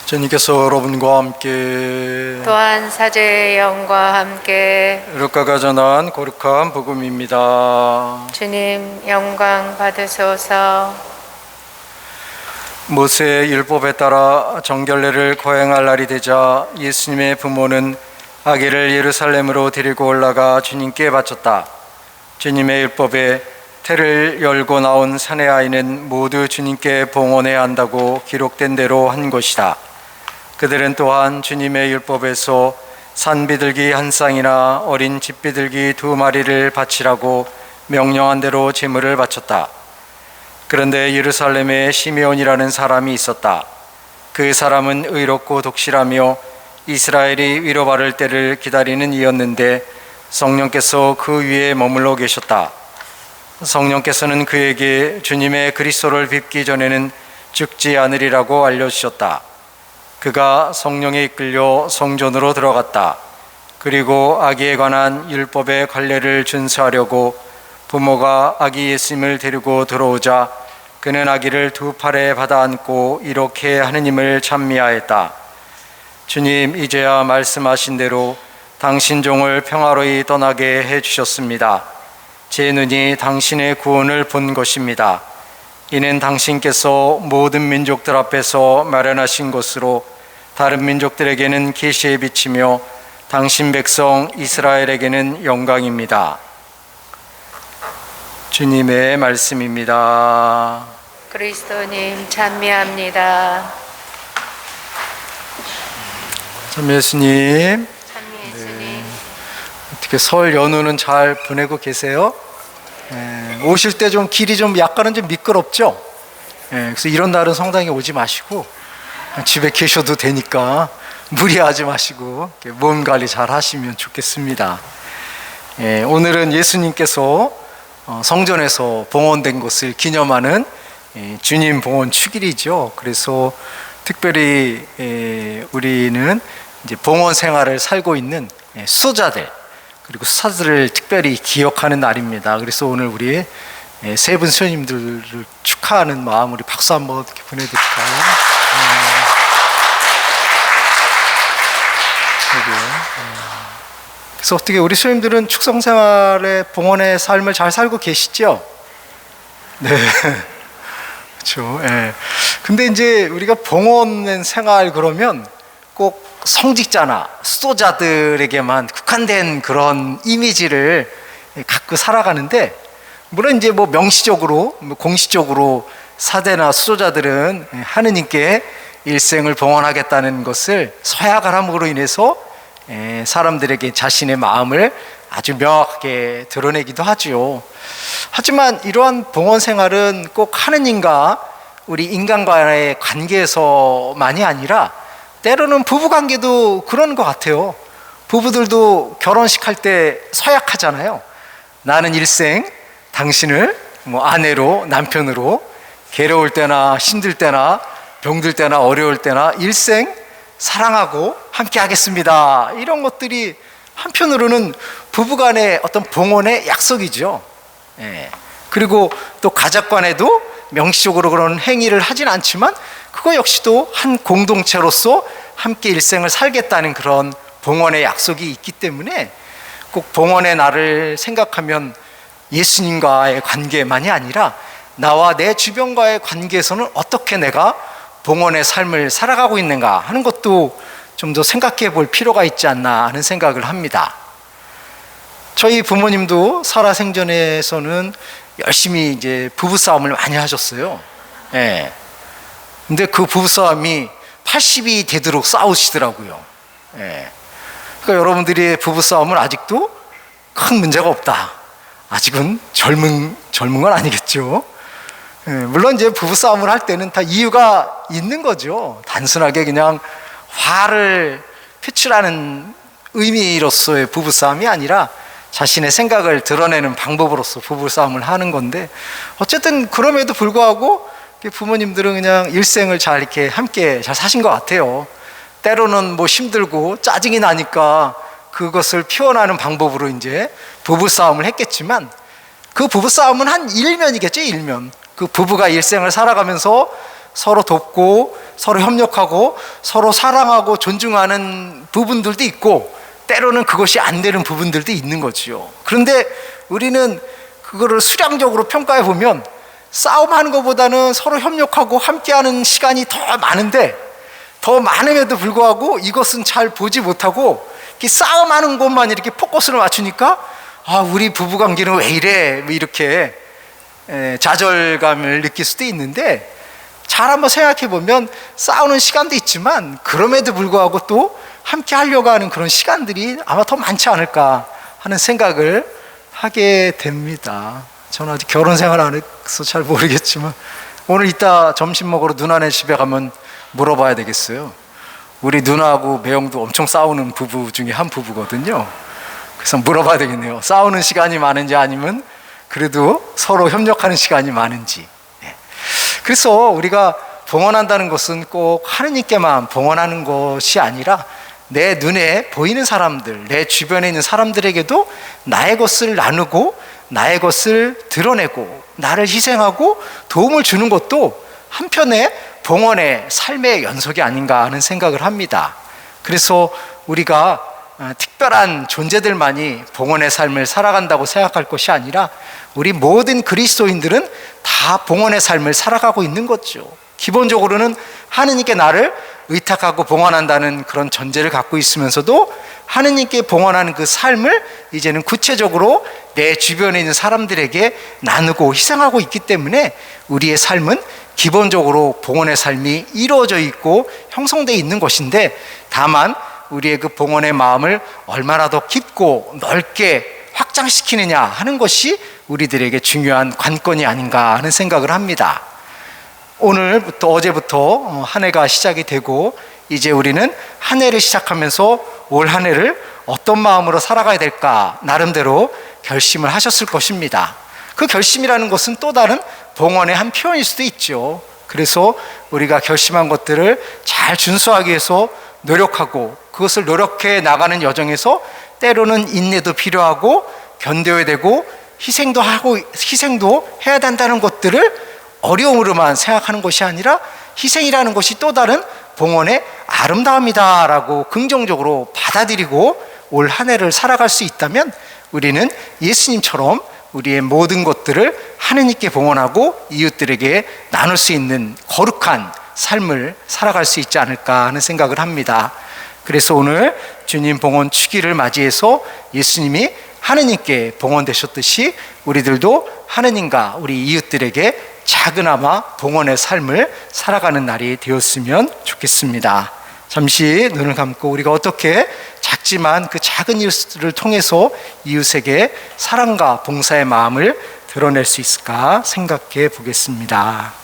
주님께서 여러분과 함께 또한 사제의 영과 함께 루카가 전한 거룩한 복음입니다. 주님 영광 받으소서. 모세의 율법에 따라 정결례를 거행할 날이 되자 예수님의 부모는 아기를 예루살렘으로 데리고 올라가 주님께 바쳤다. 주님의 율법에 태를 열고 나온 사내 아이는 모두 주님께 봉헌해야 한다고 기록된 대로 한 것이다. 그들은 또한 주님의 율법에서 산비둘기 한 쌍이나 어린 집비둘기 2마리를 바치라고 명령한 대로 제물을 바쳤다. 그런데 예루살렘에 시메온이라는 사람이 있었다. 그 사람은 의롭고 독실하며 이스라엘이 위로받을 때를 기다리는 이였는데 성령께서 그 위에 머물러 계셨다. 성령께서는 그에게 주님의 그리스도를 뵙기 전에는 죽지 않으리라고 알려주셨다. 그가 성령에 이끌려 성전으로 들어갔다. 그리고 아기에 관한 율법의 관례를 준수하려고 부모가 아기 예수님을 데리고 들어오자 그는 아기를 2 팔에 받아 안고 이렇게 하느님을 찬미하였다. 주님, 이제야 말씀하신 대로 당신 종을 평화로이 떠나게 해주셨습니다. 제 눈이 당신의 구원을 본 것입니다. 이는 당신께서 모든 민족들 앞에서 마련하신 것으로 다른 민족들에게는 계시의 빛이며 당신 백성 이스라엘에게는 영광입니다. 주님의 말씀입니다. 그리스도님 찬미합니다. 참 예수님, 찬미 예수님. 어떻게 설 연휴는 잘 보내고 계세요? 오실 때 좀 길이 좀 약간은 좀 미끄럽죠? 그래서 이런 날은 성당에 오지 마시고 집에 계셔도 되니까 무리하지 마시고 몸 관리 잘 하시면 좋겠습니다. 오늘은 예수님께서 성전에서 봉헌된 것을 기념하는 주님 봉헌 축일이죠. 그래서 특별히 우리는 이제 봉헌 생활을 살고 있는 수도자들 그리고 수사들을 특별히 기억하는 날입니다. 그래서 오늘 우리 세 분 스님들을 축하하는 마음 우리 박수 한번 이렇게 보내드릴까요? 그래서 어떻게 우리 스님들은 축성 생활의 봉헌의 삶을 잘 살고 계시죠? 네, 그렇죠. 근데 이제 우리가 봉헌 생활 그러면 꼭 성직자나 수도자들에게만 국한된 그런 이미지를 갖고 살아가는데, 물론 이제 뭐 명시적으로, 공식적으로 사대나 수도자들은 하느님께 일생을 봉헌하겠다는 것을 서약을 함으로 인해서 사람들에게 자신의 마음을 아주 명확하게 드러내기도 하죠. 하지만 이러한 봉헌 생활은 꼭 하느님과 우리 인간과의 관계에서만이 아니라 때로는 부부관계도 그런 것 같아요. 부부들도 결혼식 할 때 서약하잖아요. 나는 일생 당신을 아내로, 남편으로 괴로울 때나 힘들 때나 병들 때나 어려울 때나 일생 사랑하고 함께 하겠습니다. 이런 것들이 한편으로는 부부간의 어떤 봉헌의 약속이죠. 그리고 또 가족간에도 명시적으로 그런 행위를 하진 않지만 그거 역시도 한 공동체로서 함께 일생을 살겠다는 그런 봉헌의 약속이 있기 때문에 꼭 봉헌의 날을 생각하면 예수님과의 관계만이 아니라 나와 내 주변과의 관계에서는 어떻게 내가 봉헌의 삶을 살아가고 있는가 하는 것도 좀 더 생각해 볼 필요가 있지 않나 하는 생각을 합니다. 저희 부모님도 살아생전에서는 열심히 이제 부부싸움을 많이 하셨어요. 근데 그 부부싸움이 80이 되도록 싸우시더라고요. 그러니까 여러분들이 부부싸움은 아직도 큰 문제가 없다. 아직은 젊은 건 아니겠죠. 물론 이제 부부싸움을 할 때는 다 이유가 있는 거죠. 단순하게 그냥 화를 표출하는 의미로서의 부부싸움이 아니라 자신의 생각을 드러내는 방법으로서 부부싸움을 하는 건데, 어쨌든 그럼에도 불구하고 부모님들은 그냥 일생을 잘 이렇게 함께 잘 사신 것 같아요. 때로는 뭐 힘들고 짜증이 나니까 그것을 표현하는 방법으로 이제 부부싸움을 했겠지만 그 부부싸움은 한 일면이겠죠, 일면. 그 부부가 일생을 살아가면서 서로 돕고 서로 협력하고 서로 사랑하고 존중하는 부분들도 있고, 때로는 그것이 안 되는 부분들도 있는 거지요. 그런데 우리는 그거를 수량적으로 평가해 보면 싸움하는 것보다는 서로 협력하고 함께하는 시간이 더 많은데, 더 많음에도 불구하고 이것은 잘 보지 못하고 이렇게 싸움하는 것만 이렇게 포커스를 맞추니까 우리 부부관계는 왜 이래, 이렇게 좌절감을 느낄 수도 있는데, 잘 한번 생각해 보면 싸우는 시간도 있지만 그럼에도 불구하고 또 함께 하려고 하는 그런 시간들이 아마 더 많지 않을까 하는 생각을 하게 됩니다. 저는 아직 결혼 생활 안 해서 잘 모르겠지만 오늘 이따 점심 먹으러 누나네 집에 가면 물어봐야 되겠어요. 우리 누나하고 매형도 엄청 싸우는 부부 중에 한 부부거든요. 그래서 물어봐야 되겠네요. 싸우는 시간이 많은지 아니면 그래도 서로 협력하는 시간이 많은지. 그래서 우리가 봉헌한다는 것은 꼭 하느님께만 봉헌하는 것이 아니라 내 눈에 보이는 사람들, 내 주변에 있는 사람들에게도 나의 것을 나누고 나의 것을 드러내고 나를 희생하고 도움을 주는 것도 한편의 봉헌의 삶의 연속이 아닌가 하는 생각을 합니다. 그래서 우리가 특별한 존재들만이 봉헌의 삶을 살아간다고 생각할 것이 아니라 우리 모든 그리스도인들은 다 봉헌의 삶을 살아가고 있는 거죠. 기본적으로는 하느님께 나를 의탁하고 봉헌한다는 그런 전제를 갖고 있으면서도 하느님께 봉헌하는 그 삶을 이제는 구체적으로 내 주변에 있는 사람들에게 나누고 희생하고 있기 때문에 우리의 삶은 기본적으로 봉헌의 삶이 이루어져 있고 형성되어 있는 것인데, 다만 우리의 그 봉헌의 마음을 얼마나 더 깊고 넓게 확장시키느냐 하는 것이 우리들에게 중요한 관건이 아닌가 하는 생각을 합니다. 오늘부터, 어제부터 한 해가 시작이 되고 이제 우리는 한 해를 시작하면서 올 한 해를 어떤 마음으로 살아가야 될까 나름대로 결심을 하셨을 것입니다. 그 결심이라는 것은 또 다른 봉헌의 한 표현일 수도 있죠. 그래서 우리가 결심한 것들을 잘 준수하기 위해서 노력하고, 그것을 노력해 나가는 여정에서 때로는 인내도 필요하고 견뎌야 되고 희생도 해야 된다는 것들을 어려움으로만 생각하는 것이 아니라 희생이라는 것이 또 다른 봉헌의 아름다움이다라고 긍정적으로 받아들이고 올 한 해를 살아갈 수 있다면 우리는 예수님처럼 우리의 모든 것들을 하느님께 봉헌하고 이웃들에게 나눌 수 있는 거룩한 삶을 살아갈 수 있지 않을까 하는 생각을 합니다. 그래서 오늘 주님 봉헌 축일을 맞이해서 예수님이 하느님께 봉헌되셨듯이 우리들도 하느님과 우리 이웃들에게 작은아마 봉헌의 삶을 살아가는 날이 되었으면 좋겠습니다. 잠시 눈을 감고 우리가 어떻게 작지만 그 작은 이웃을 통해서 이웃에게 사랑과 봉사의 마음을 드러낼 수 있을까 생각해 보겠습니다.